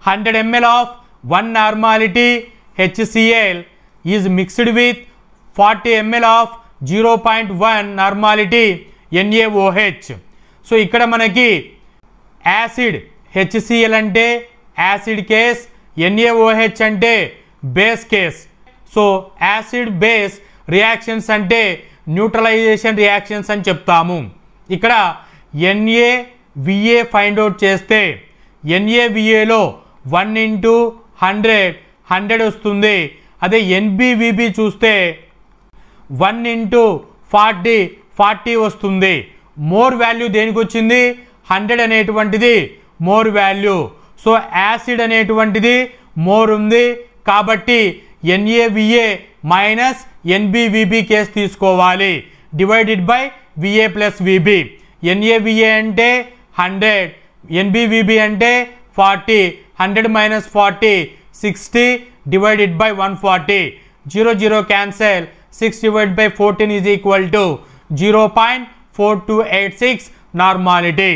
100 ml of 1 normality HCl is mixed with 40 ml of 0.1 normality NaOH. So ఇక్కడ మనకి acid HCl అంటే acid case, NaOH అంటే base case. So acid base reactions అంటే neutralisation reactions అని చెప్తాము. ఇక్కడ NaVa find out చేస్తే NaVaలో 1 into 100 వస్తుంది. అదే NbVb చూస్తే 1 into 40 వస్తుంది. మోర్ వాల్యూ దేనికి వచ్చింది? 100 అనేటువంటిది మోర్ వాల్యూ. సో యాసిడ్ అనేటువంటిది మోర్ ఉంది కాబట్టి NaVa మైనస్ NbVb కేస్ తీసుకోవాలి. Divided by Va plus Vb. NaVa అంటే 100, NbVb అంటే 40. 100 minus 40 60 divided by 140. 0 cancel. 6 divided by 14 is equal to 0.4286 normality.